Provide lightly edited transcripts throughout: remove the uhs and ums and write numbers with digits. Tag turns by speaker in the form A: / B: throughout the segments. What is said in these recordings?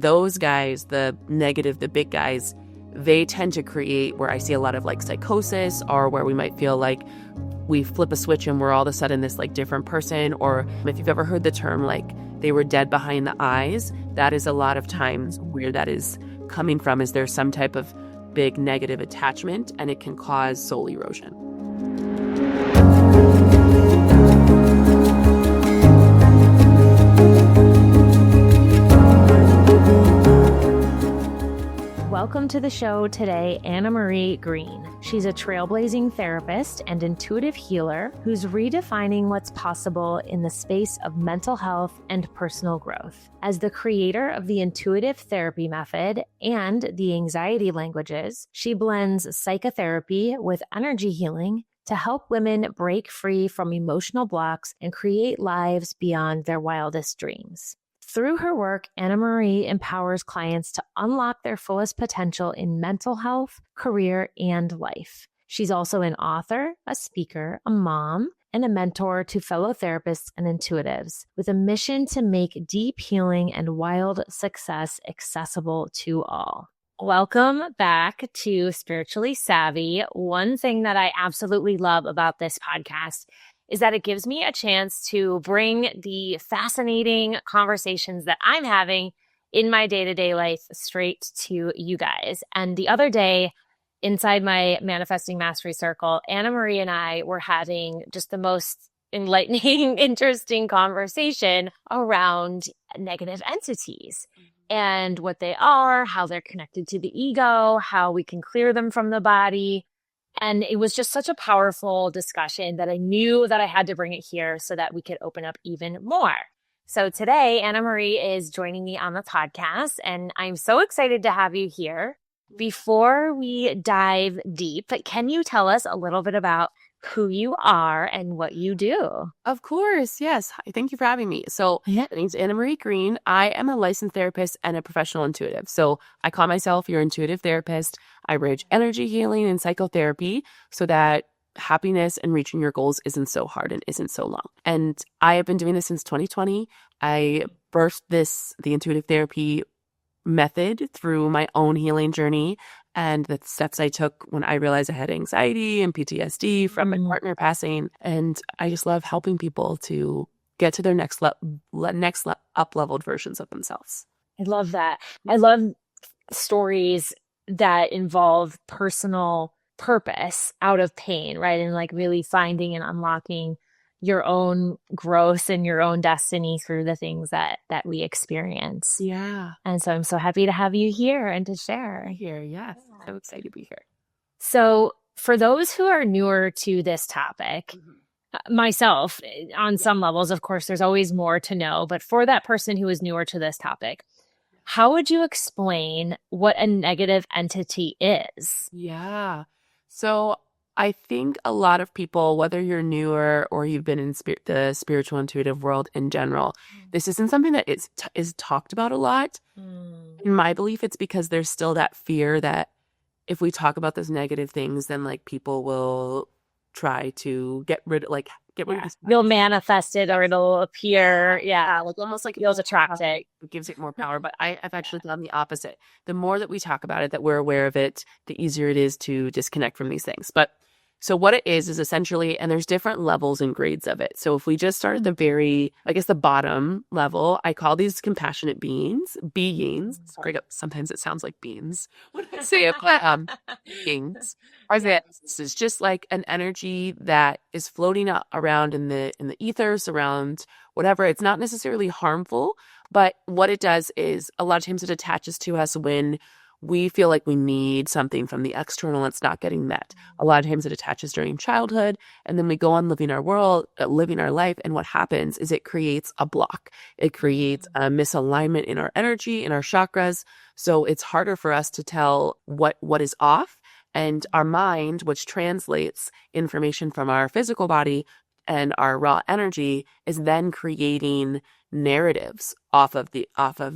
A: Those guys, the negative, the big guys, they tend to create where I see a lot of like psychosis, or where we might feel like we flip a switch and we're all of a sudden this like different person. Or if you've ever heard the term like they were dead behind the eyes, that is a lot of times where that is coming from, is there's some type of big negative attachment, and it can cause soul erosion.
B: Welcome to the show today, Annamarie Green. She's a trailblazing therapist and intuitive healer who's redefining what's possible in the space of mental health and personal growth. As the creator of the intuitive therapy method and the anxiety languages, she blends psychotherapy with energy healing to help women break free from emotional blocks and create lives beyond their wildest dreams. Through her work, Annamarie empowers clients to unlock their fullest potential in mental health, career, and life. She's also an author, a speaker, a mom, and a mentor to fellow therapists and intuitives, with a mission to make deep healing and wild success accessible to all. Welcome back to Spiritually Savvy. One thing that I absolutely love about this podcast is that it gives me a chance to bring the fascinating conversations that I'm having in my day-to-day life straight to you guys. And the other day, inside my Manifesting Mastery Circle, Annamarie and I were having just the most enlightening, interesting conversation around negative entities and what they are, how they're connected to the ego, how we can clear them from the body. And it was just such a powerful discussion that I knew that I had to bring it here so that we could open up even more. So today, Annamarie is joining me on the podcast, and I'm so excited to have you here. Before we dive deep, can you tell us a little bit about who you are and what you do?
A: Of course, yes. Hi, thank you for having me. So my name's Annamarie Green. I am a licensed therapist and a professional intuitive. So I call myself your intuitive therapist. I bridge energy healing and psychotherapy so that happiness and reaching your goals isn't so hard and isn't so long. And I have been doing this since 2020. I birthed the intuitive therapy method through my own healing journey and the steps I took when I realized I had anxiety and PTSD from my partner passing. And I just love helping people to get to their next up-leveled versions of themselves.
B: I love that. I love stories that involve personal purpose out of pain, right? And like really finding and unlocking your own growth and your own destiny through the things that we experience.
A: Yeah.
B: And so I'm so happy to have you here and to share.
A: Here, yes. So excited to be here.
B: So for those who are newer to this topic, myself, on some levels, of course, there's always more to know. But for that person who is newer to this topic, how would you explain what a negative entity is?
A: Yeah. So I think a lot of people, whether you're newer or you've been in the spiritual intuitive world in general, this isn't something that is talked about a lot. In my belief, it's because there's still that fear that if we talk about those negative things, then like people will try to get rid of this.
B: You'll manifest it or it'll appear. Yeah.
A: Like almost like
B: you'll attract it.
A: It gives it more power. But I've actually done the opposite. The more that we talk about it, that we're aware of it, the easier it is to disconnect from these things. But so what it is essentially, and there's different levels and grades of it. So if we just start at the bottom level, I call these compassionate beings. Sorry, sometimes it sounds like beans when I say it, but beings. This is just like an energy that is floating around in the ethers, around whatever. It's not necessarily harmful, but what it does is a lot of times it attaches to us when we feel like we need something from the external that's not getting met. A lot of times it attaches during childhood, and then we go on living our life, and what happens is it creates a block. It creates a misalignment in our energy, in our chakras, so it's harder for us to tell what is off, and our mind, which translates information from our physical body and our raw energy, is then creating narratives off of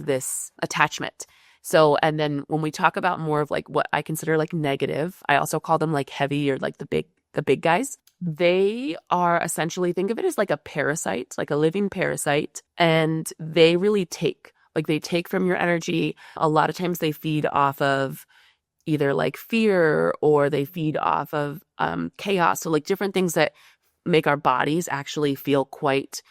A: this attachment. So, and then when we talk about more of like what I consider like negative, I also call them like heavy or like the big guys. They are essentially, think of it as like a parasite, like a living parasite, and they really take Like they take from your energy. A lot of times they feed off of either like fear or they feed off of chaos. So like different things that make our bodies actually feel quite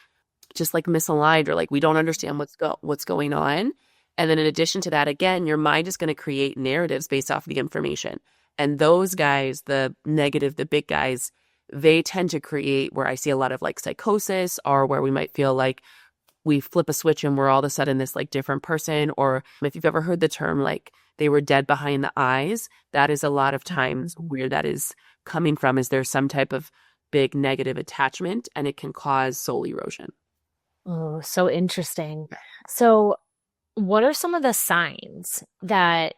A: just like misaligned or like we don't understand what's going on. And then in addition to that, again, your mind is going to create narratives based off of the information. And those guys, the negative, the big guys, they tend to create where I see a lot of like psychosis or where we might feel like we flip a switch and we're all of a sudden this like different person. Or if you've ever heard the term like they were dead behind the eyes, that is a lot of times where that is coming from is there's some type of big negative attachment and it can cause soul erosion.
B: Oh, so interesting. So, what are some of the signs that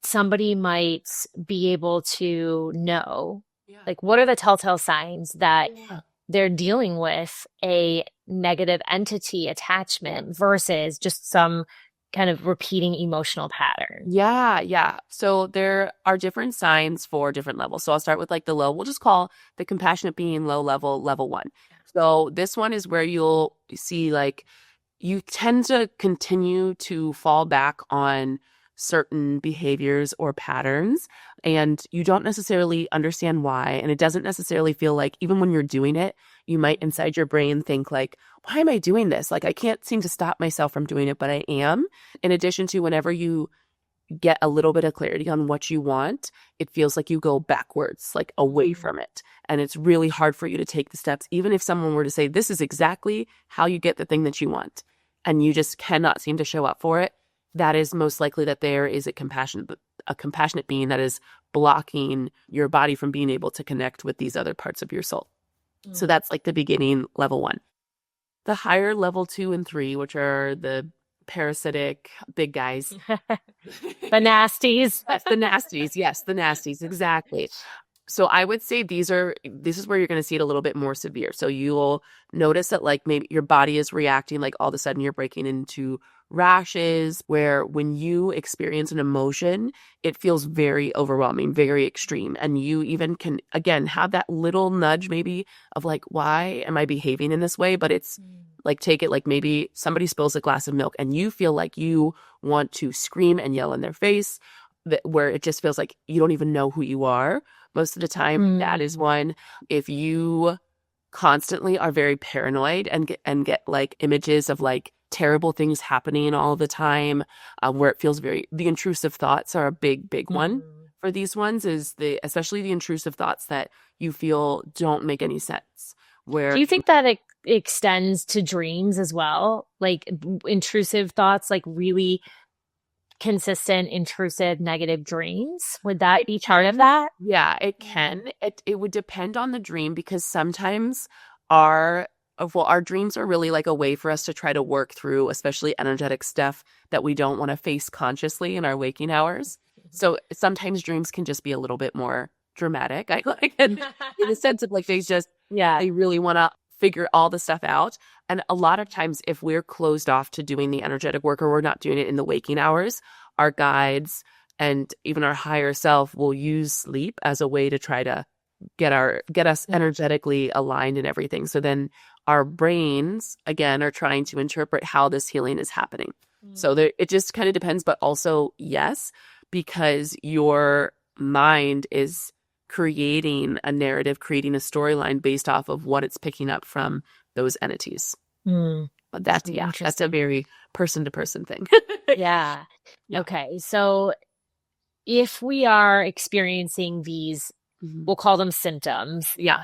B: somebody might be able to know?
A: Yeah.
B: Like, what are the telltale signs that
A: Yeah.
B: they're dealing with a negative entity attachment versus just some kind of repeating emotional pattern?
A: Yeah. So there are different signs for different levels. So I'll start with like the low. We'll just call the compassionate being low level, level 1. So this one is where you'll see like you tend to continue to fall back on certain behaviors or patterns, and you don't necessarily understand why. And it doesn't necessarily feel like, even when you're doing it, you might inside your brain think like, why am I doing this? Like, I can't seem to stop myself from doing it, but I am. In addition to whenever you get a little bit of clarity on what you want, it feels like you go backwards, like away from it. And it's really hard for you to take the steps, even if someone were to say, this is exactly how you get the thing that you want, and you just cannot seem to show up for it. That is most likely that there is a compassionate being that is blocking your body from being able to connect with these other parts of your soul. So that's like the beginning, level 1. The higher level 2 and 3, which are the parasitic big guys.
B: The nasties.
A: That's the nasties. Yes, the nasties. Exactly. So I would say this is where you're going to see it a little bit more severe. So you'll notice that like maybe your body is reacting, like all of a sudden you're breaking into rashes, where when you experience an emotion, it feels very overwhelming, very extreme. And you even can, again, have that little nudge maybe of like, why am I behaving in this way? But it's like, take it like maybe somebody spills a glass of milk and you feel like you want to scream and yell in their face, where it just feels like you don't even know who you are. Most of the time, that is one. If you constantly are very paranoid and get like images of like terrible things happening all the time, where it feels the intrusive thoughts are a big one for these ones, is especially the intrusive thoughts that you feel don't make any sense. Where
B: Do you think that it extends to dreams as well? Like intrusive thoughts, like really consistent, intrusive, negative dreams? Would that be part of that?
A: Yeah, it can. It would depend on the dream, because sometimes our dreams are really like a way for us to try to work through, especially energetic stuff that we don't want to face consciously in our waking hours. So sometimes dreams can just be a little bit more dramatic. I like in the sense of like they really want to figure all the stuff out. And a lot of times if we're closed off to doing the energetic work, or we're not doing it in the waking hours, our guides and even our higher self will use sleep as a way to try to get us energetically aligned and everything. So then our brains, again, are trying to interpret how this healing is happening. So it just kind of depends, but also, yes, because your mind is creating a narrative, creating a storyline based off of what it's picking up from those entities. But that's a very person-to-person thing.
B: Yeah. Okay. So if we are experiencing these, we'll call them symptoms.
A: Yeah.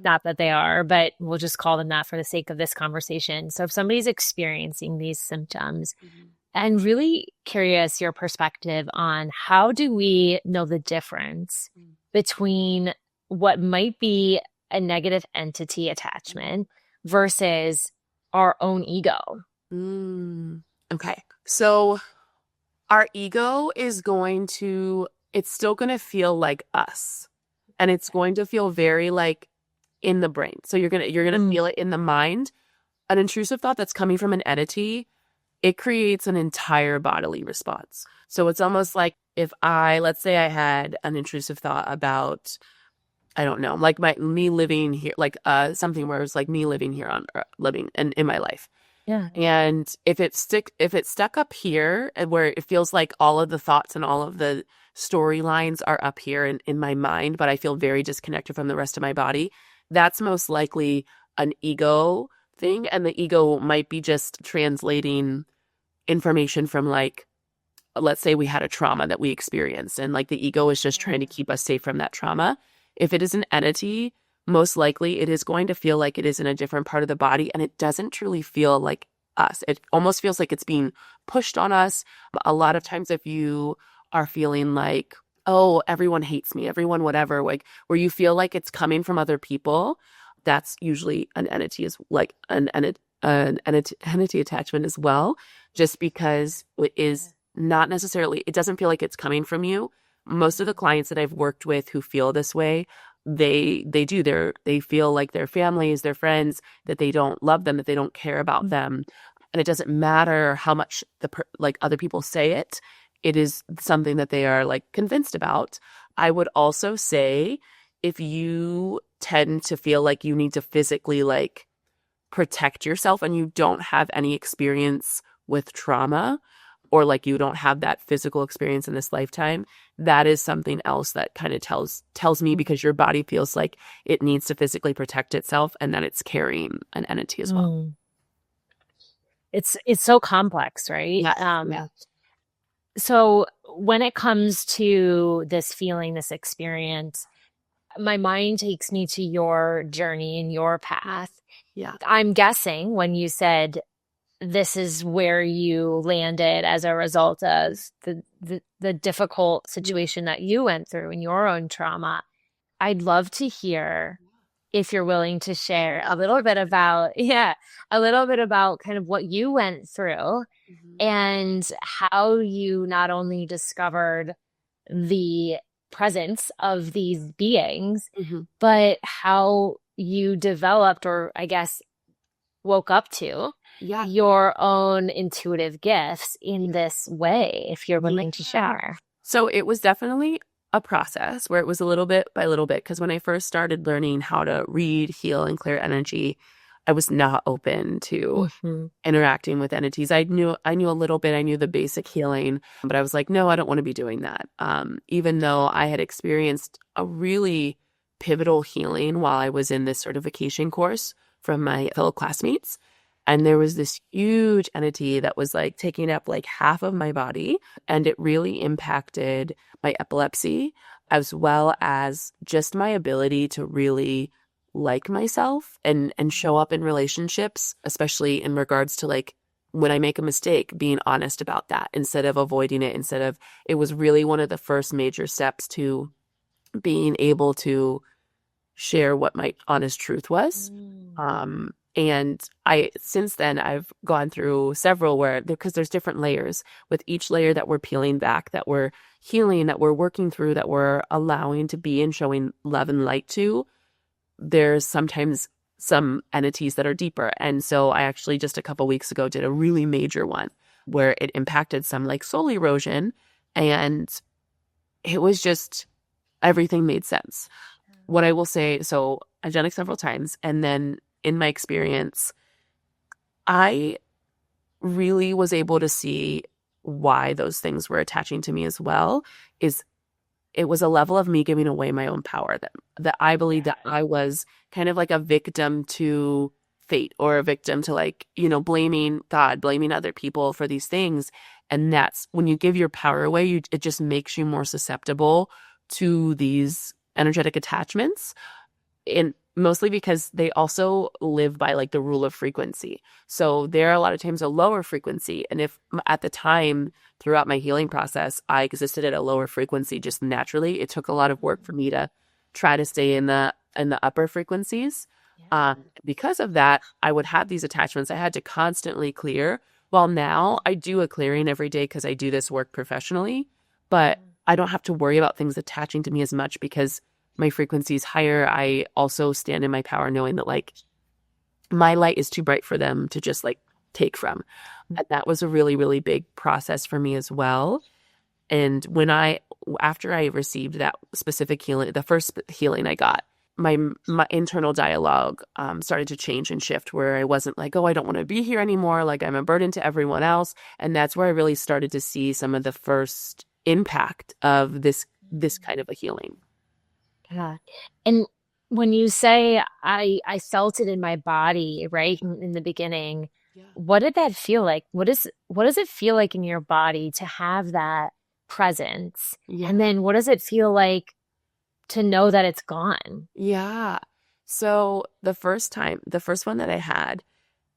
B: Not that they are, but we'll just call them that for the sake of this conversation. So if somebody's experiencing these symptoms, I'm really curious your perspective on how do we know the difference between what might be a negative entity attachment versus our own ego?
A: Okay. So our ego is it's still going to feel like us, and it's going to feel very like in the brain. So you're going to feel it in the mind. An intrusive thought that's coming from an entity, it creates an entire bodily response. So it's almost like if let's say I had an intrusive thought about, I don't know, like me living here, like something where it's like me living here living in my life.
B: Yeah.
A: And if it's stuck up here and where it feels like all of the thoughts and all of the storylines are up here in my mind, but I feel very disconnected from the rest of my body, that's most likely an ego thing. And the ego might be just translating information from, like, let's say we had a trauma that we experienced, and like the ego is just trying to keep us safe from that trauma. If it is an entity, most likely it is going to feel like it is in a different part of the body, and it doesn't truly feel like us. It almost feels like it's being pushed on us. A lot of times, if you are feeling like, oh, everyone hates me, everyone, whatever, like where you feel like it's coming from other people, that's usually an entity, is like an entity attachment as well, just because it is not necessarily, it doesn't feel like it's coming from you. Most of the clients that I've worked with who feel this way, they feel like their families, their friends, that they don't love them, that they don't care about them. And it doesn't matter how much like other people say it. It is something that they are like convinced about. I would also say, if you tend to feel like you need to physically like protect yourself and you don't have any experience with trauma, or like you don't have that physical experience in this lifetime, that is something else that kind of tells me, because your body feels like it needs to physically protect itself, and that it's carrying an entity as well.
B: Mm. It's so complex, right?
A: Yeah.
B: So when it comes to this feeling, this experience, my mind takes me to your journey and your path.
A: Yeah.
B: I'm guessing when you said this is where you landed as a result of the difficult situation that you went through in your own trauma, I'd love to hear, if you're willing to share a little bit about, kind of what you went through and how you not only discovered the presence of these beings, but how you developed, or I guess woke up to, your own intuitive gifts in this way, if you're willing to share.
A: So it was definitely a process where it was a little bit by little bit, because when I first started learning how to read, heal, and clear energy, I was not open to interacting with entities. I knew a little bit. I knew the basic healing, but I was like, no, I don't want to be doing that. Even though I had experienced a really pivotal healing while I was in this certification course from my fellow classmates. And there was this huge entity that was like taking up like half of my body, and it really impacted my epilepsy, as well as just my ability to really like myself and show up in relationships, especially in regards to like when I make a mistake, being honest about that instead of avoiding it. It was really one of the first major steps to being able to share what my honest truth was. And since then, I've gone through several because there's different layers. With each layer that we're peeling back, that we're healing, that we're working through, that we're allowing to be and showing love and light to, there's sometimes some entities that are deeper. And so I actually just a couple weeks ago did a really major one where it impacted some like soul erosion, and it was just, everything made sense. What I will say, so I've done it several times, and then in my experience, I really was able to see why those things were attaching to me as well. It was a level of me giving away my own power, that I believe that I was kind of like a victim to fate, or a victim to like, blaming God, blaming other people for these things. And that's when you give your power away, it just makes you more susceptible to these energetic attachments. And mostly because they also live by like the rule of frequency. So there are a lot of times a lower frequency. And if at the time throughout my healing process, I existed at a lower frequency just naturally, it took a lot of work for me to try to stay in the upper frequencies. Because of that, I would have these attachments I had to constantly clear. While now I do a clearing every day because I do this work professionally, but I don't have to worry about things attaching to me as much because my frequency is higher. I also stand in my power knowing that like my light is too bright for them to just like take from. And that was a really, really big process for me as well. And after I received that specific healing, the first healing I got, my internal dialogue started to change and shift, where I wasn't like, oh, I don't want to be here anymore, like I'm a burden to everyone else. And that's where I really started to see some of the first impact of this kind of a healing.
B: Yeah. And when you say I felt it in my body, right, in the beginning,
A: Yeah.
B: what did that feel like? What does it feel like in your body to have that presence?
A: Yeah.
B: And then what does it feel like to know that it's gone?
A: Yeah. So the first one that I had,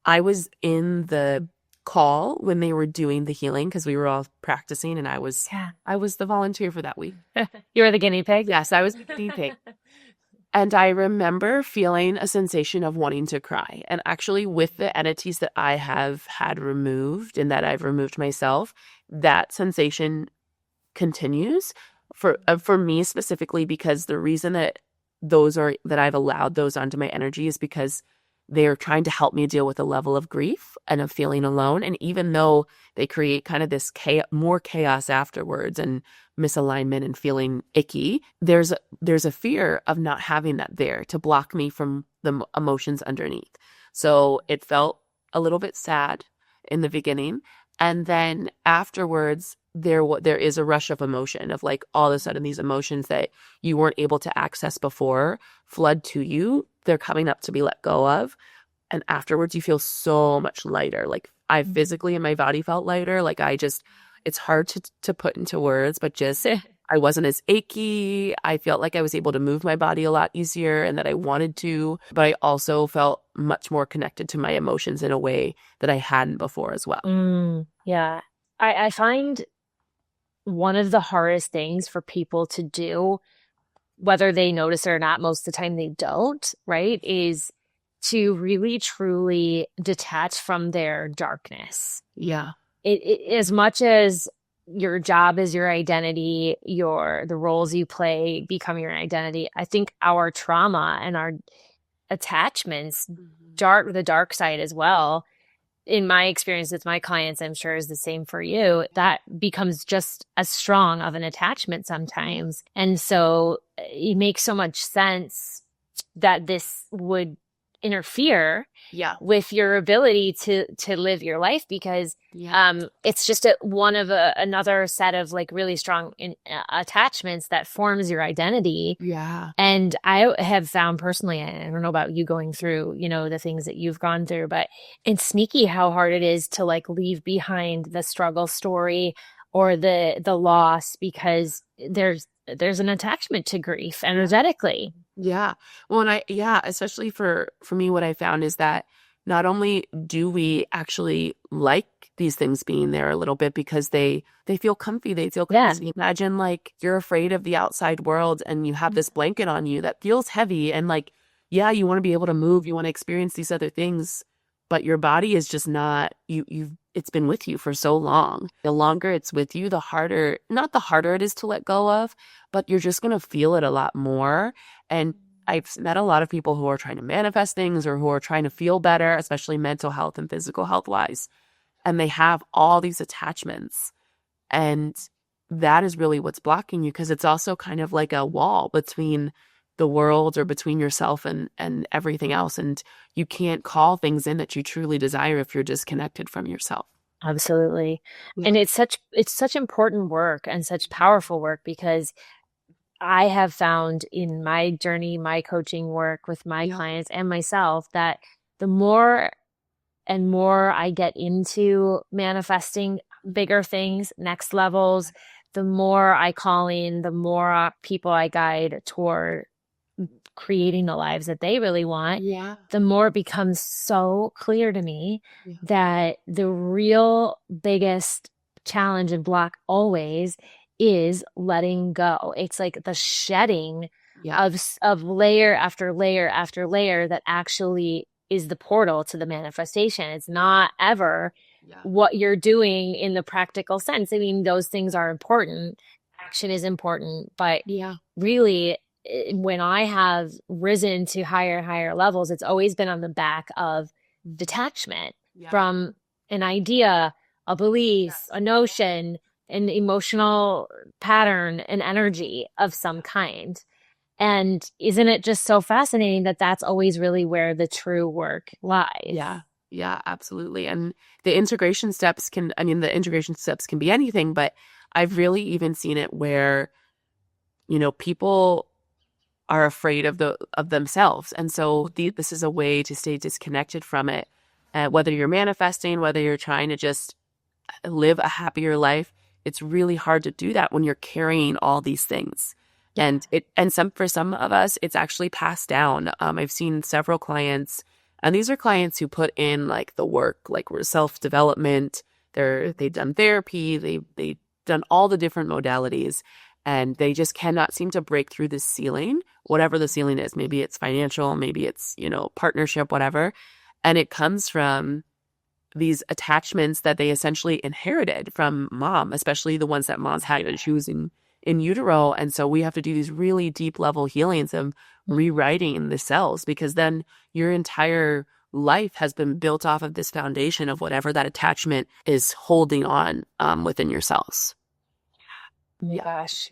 A: I was in the call when they were doing the healing because we were all practicing, and
B: Yeah.
A: I was the volunteer for that week.
B: You were the guinea pig?
A: Yes, I was the guinea pig. And I remember feeling a sensation of wanting to cry. And actually, with the entities that I have had removed and that I've removed myself, that sensation continues for me specifically, because the reason that I've allowed those onto my energy is because they're trying to help me deal with a level of grief and of feeling alone. And even though they create kind of this more chaos afterwards and misalignment and feeling icky, there's a fear of not having that there to block me from the emotions underneath. So it felt a little bit sad in the beginning. And then afterwards, there is a rush of emotion of like all of a sudden these emotions that you weren't able to access before flood to you. They're coming up to be let go of. And afterwards, you feel so much lighter. Like I physically in my body felt lighter. Like it's hard to put into words, but just I wasn't as achy. I felt like I was able to move my body a lot easier and that I wanted to, but I also felt much more connected to my emotions in a way that I hadn't before as well.
B: Yeah. I find one of the hardest things for people to do, whether they notice it or not, most of the time they don't, right, is to really truly detach from their darkness.
A: Yeah.
B: As much as your job is your identity, the roles you play become your identity, I think our trauma and our attachments, the dark side as well, in my experience with my clients, I'm sure is the same for you, that becomes just as strong of an attachment sometimes. And so it makes so much sense that this would interfere with your ability to live your life, because it's just one of another set of like really strong attachments that forms your identity. And I have found personally, I don't know about you going through, the things that you've gone through, but it's sneaky how hard it is to like leave behind the struggle story or the loss, because there's an attachment to grief energetically.
A: Yeah. Well, and especially for me, what I found is that not only do we actually like these things being there a little bit because they feel comfy, they feel cozy. Yeah. Imagine like you're afraid of the outside world and you have this blanket on you that feels heavy, and like, yeah, you want to be able to move, you want to experience these other things, but your body is just not, it's been with you for so long. The longer it's with you, not the harder it is to let go of, but you're just going to feel it a lot more. And I've met a lot of people who are trying to manifest things or who are trying to feel better, especially mental health and physical health wise. And they have all these attachments. And that is really what's blocking you, because it's also kind of like a wall between the world or between yourself and everything else. And you can't call things in that you truly desire if you're disconnected from yourself.
B: Absolutely. Yeah. And it's such important work and such powerful work, because I have found in my journey, my coaching work with my clients and myself, that the more and more I get into manifesting bigger things, next levels, the more I call in, the more people I guide toward creating the lives that they really want, the more it becomes so clear to me that the real biggest challenge and block always is letting go. It's like the shedding of layer after layer after layer that actually is the portal to the manifestation. It's not ever what you're doing in the practical sense. I mean, those things are important. Action is important, but really, when I have risen to higher and higher levels, it's always been on the back of detachment from an idea, a belief, a notion, an emotional pattern, an energy of some kind. And isn't it just so fascinating that that's always really where the true work lies?
A: Yeah. Yeah, absolutely. And the integration steps the integration steps can be anything, but I've really even seen it where, people are afraid of themselves. And so this is a way to stay disconnected from it. Whether you're manifesting, whether you're trying to just live a happier life, it's really hard to do that when you're carrying all these things. And for some of us, it's actually passed down. I've seen several clients, and these are clients who put in like the work, like self-development. They've done therapy, they've done all the different modalities, and they just cannot seem to break through this ceiling, whatever the ceiling is. Maybe it's financial, maybe it's, partnership, whatever. And it comes from these attachments that they essentially inherited from mom, especially the ones that moms had when she was in utero. And so we have to do these really deep level healings of rewriting the cells, because then your entire life has been built off of this foundation of whatever that attachment is holding on within your cells.
B: Oh my gosh.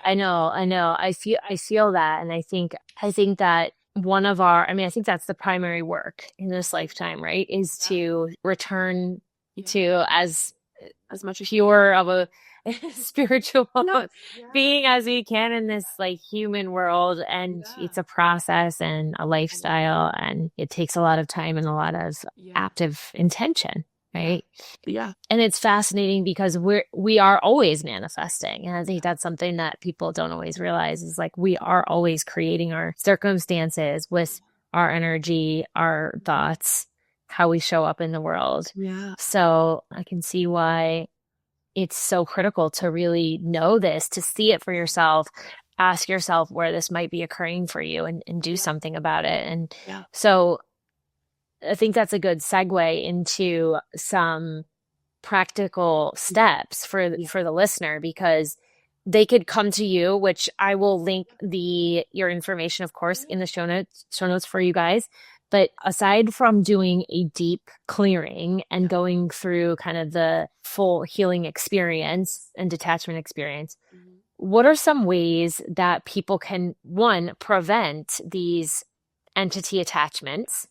B: I know. I feel that. And I think that I think that's the primary work in this lifetime, right? Is to return to as much pure of a spiritual being as we can in this like human world. And it's a process and a lifestyle, and it takes a lot of time and a lot of active intention. Right.
A: Yeah.
B: And it's fascinating because we are always manifesting. And I think that's something that people don't always realize, is like we are always creating our circumstances with our energy, our thoughts, how we show up in the world.
A: Yeah.
B: So I can see why it's so critical to really know this, to see it for yourself, ask yourself where this might be occurring for you, and do something about it. And so I think that's a good segue into some practical steps for the listener, because they could come to you, which I will link your information, of course, in the show notes for you guys. But aside from doing a deep clearing and going through kind of the full healing experience and detachment experience, what are some ways that people can, one, prevent these entity attachments?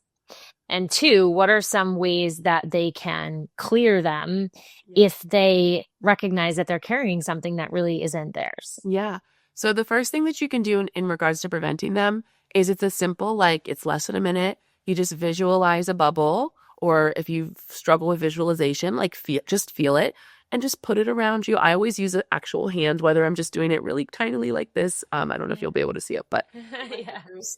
B: And two, what are some ways that they can clear them if they recognize that they're carrying something that really isn't theirs?
A: Yeah. So the first thing that you can do in regards to preventing them is it's as simple, like it's less than a minute. You just visualize a bubble, or if you struggle with visualization, like just feel it and just put it around you. I always use an actual hand, whether I'm just doing it really tinily like this. I don't know if you'll be able to see it, but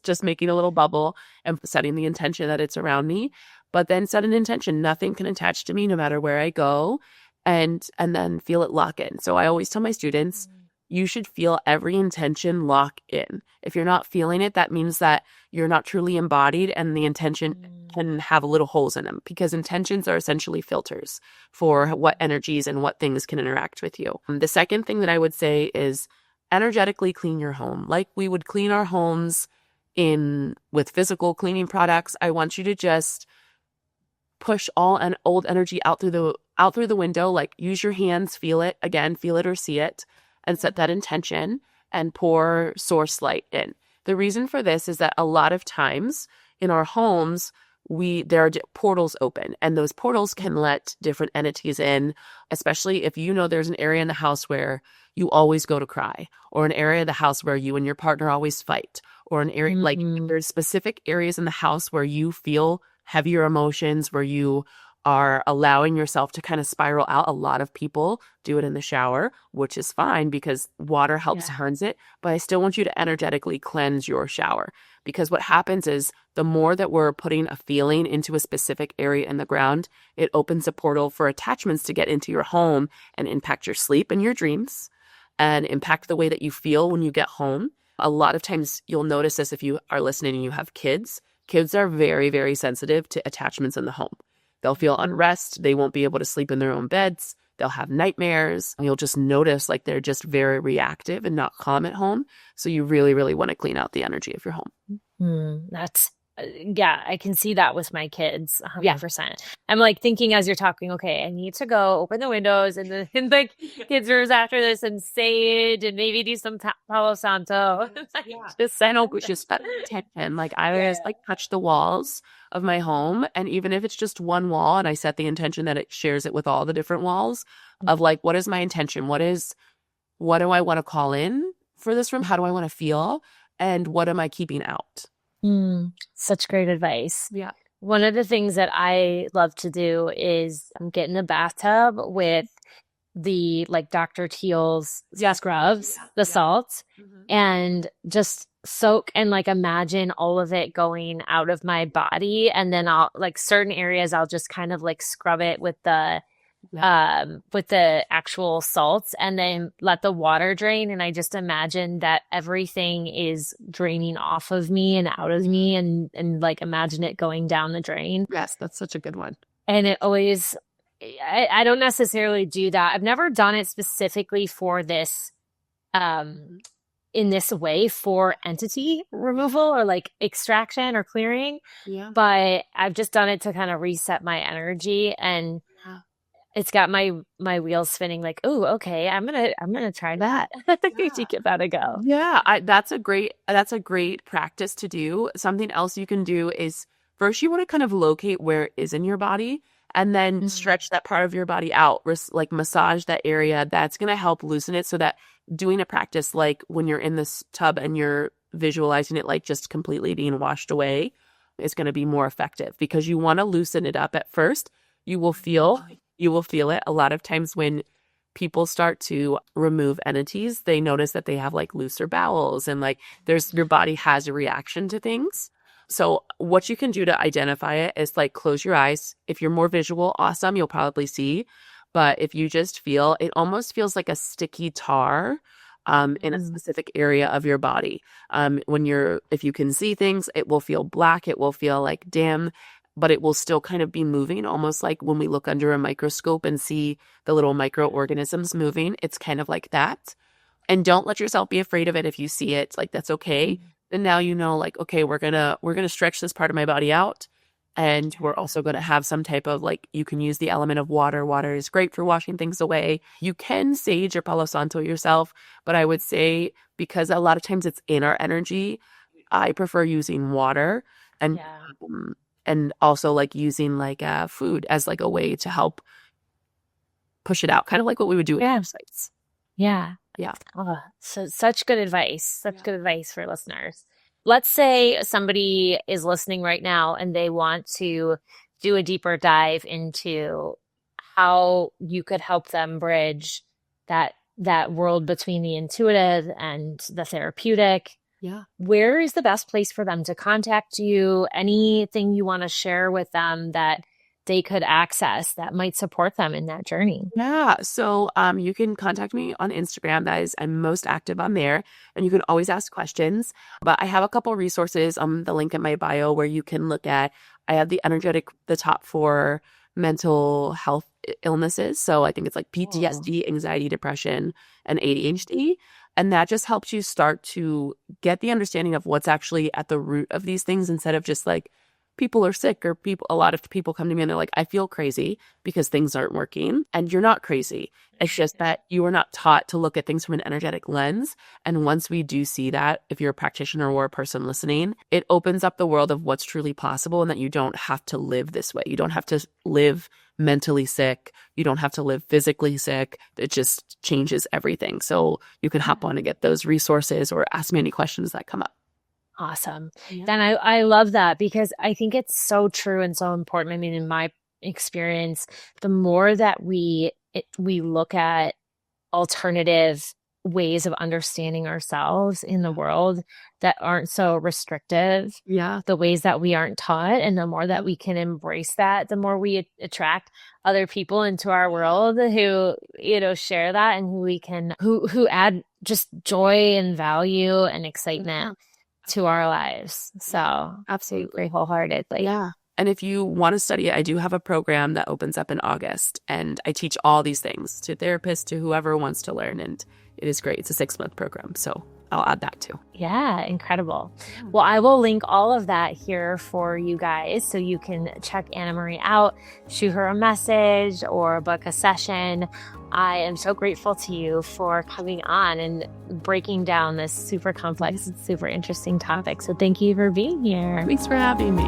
A: just making a little bubble and setting the intention that it's around me. But then set an intention. Nothing can attach to me no matter where I go, and then feel it lock in. So I always tell my students, you should feel every intention lock in. If you're not feeling it, that means that you're not truly embodied, and the intention can have little holes in them, because intentions are essentially filters for what energies and what things can interact with you. The second thing that I would say is energetically clean your home. Like we would clean our homes with physical cleaning products. I want you to just push all an old energy out through the window. Like use your hands, feel it or see it, and set that intention and pour source light in. The reason for this is that a lot of times in our homes, there are portals open, and those portals can let different entities in, especially if there's an area in the house where you always go to cry, or an area of the house where you and your partner always fight, or an area like there's specific areas in the house where you feel heavier emotions, where you are allowing yourself to kind of spiral out. A lot of people do it in the shower, which is fine because water helps cleanse it. But I still want you to energetically cleanse your shower, because what happens is the more that we're putting a feeling into a specific area in the ground, it opens a portal for attachments to get into your home and impact your sleep and your dreams, and impact the way that you feel when you get home. A lot of times you'll notice this if you are listening and you have kids. Kids are very, very sensitive to attachments in the home. They'll feel unrest. They won't be able to sleep in their own beds. They'll have nightmares. You'll just notice like they're just very reactive and not calm at home. So you really, really want to clean out the energy of your home.
B: Yeah, I can see that with my kids,
A: Yeah.
B: 100%. I'm like thinking as you're talking, okay, I need to go open the windows in the kids' rooms after this and sage and maybe do some Palo Santo. Like,
A: Yeah.
B: just
A: I know, just that intention. Like I always like touch the walls of my home. And even if it's just one wall and I set the intention that it shares it with all the different walls of like, what is my intention? What do I want to call in for this room? How do I want to feel? And what am I keeping out?
B: Such great advice.
A: Yeah.
B: One of the things that I love to do is get in the bathtub with the like Dr. Teal's scrubs, the salts, and just soak and like imagine all of it going out of my body. And then I'll like certain areas, I'll just kind of like scrub it with the actual salts and then let the water drain. And I just imagine that everything is draining off of me and out of me and like imagine it going down the drain.
A: Yes, that's such a good one.
B: And it always, I don't necessarily do that. I've never done it specifically for this, in this way for entity removal or like extraction or clearing.
A: Yeah.
B: But I've just done it to kind of reset my energy and it's got my wheels spinning like, oh, okay, I'm gonna try that. I think I should give that a go.
A: Yeah, that's a great practice to do. Something else you can do is first you want to kind of locate where it is in your body and then stretch that part of your body out, like massage that area. That's going to help loosen it so that doing a practice like when you're in this tub and you're visualizing it like just completely being washed away is going to be more effective because you want to loosen it up at first. You will feel it. A lot of times when people start to remove entities, they notice that they have like looser bowels and like your body has a reaction to things. So what you can do to identify it is like close your eyes. If you're more visual, awesome, you'll probably see. But if you just feel, it almost feels like a sticky tar in a specific area of your body. If you can see things, it will feel black. It will feel like dim. But it will still kind of be moving, almost like when we look under a microscope and see the little microorganisms moving. It's kind of like that. And don't let yourself be afraid of it if you see it. Like, that's okay. And now you know, like, okay, we're gonna stretch this part of my body out. And we're also going to have some type of like, you can use the element of water. Water is great for washing things away. You can sage or Palo Santo yourself. But I would say, because a lot of times it's in our energy, I prefer using water and also like using like food as like a way to help push it out, kind of like what we would do with parasites.
B: Yeah. Oh, so such good advice. Good advice for listeners. Let's say somebody is listening right now and they want to do a deeper dive into how you could help them bridge that world between the intuitive and the therapeutic.
A: Yeah.
B: Where is the best place for them to contact you? Anything you want to share with them that they could access that might support them in that journey?
A: Yeah. So you can contact me on Instagram. I'm most active on there. And you can always ask questions. But I have a couple resources on the link in my bio where you can look at. I have the top 4 mental health illnesses. So I think it's like PTSD, anxiety, depression, and ADHD. And that just helps you start to get the understanding of what's actually at the root of these things instead of just like people are sick or a lot of people come to me and they're like, I feel crazy because things aren't working. And you're not crazy. It's just that you are not taught to look at things from an energetic lens. And once we do see that, if you're a practitioner or a person listening, it opens up the world of what's truly possible and that you don't have to live this way. You don't have to live mentally sick. You don't have to live physically sick. It just changes everything. So you can hop on and get those resources or ask me any questions that come up.
B: Awesome. Yeah. Then I love that because I think it's so true and so important. I mean, in my experience, the more that we look at alternative ways of understanding ourselves in the world that aren't so restrictive, the ways that we aren't taught, and the more that we can embrace that, the more we attract other people into our world who, share that and who add just joy and value and excitement to our lives. So absolutely wholeheartedly.
A: Yeah. And if you want to study it, I do have a program that opens up in August, and I teach all these things to therapists, to whoever wants to learn. And it is great. It's a 6-month program. So I'll add that too.
B: Yeah, incredible. Well, I will link all of that here for you guys so you can check Annamarie out, shoot her a message or book a session. I am so grateful to you for coming on and breaking down this super complex and super interesting topic. So thank you for being here.
A: Thanks for having me.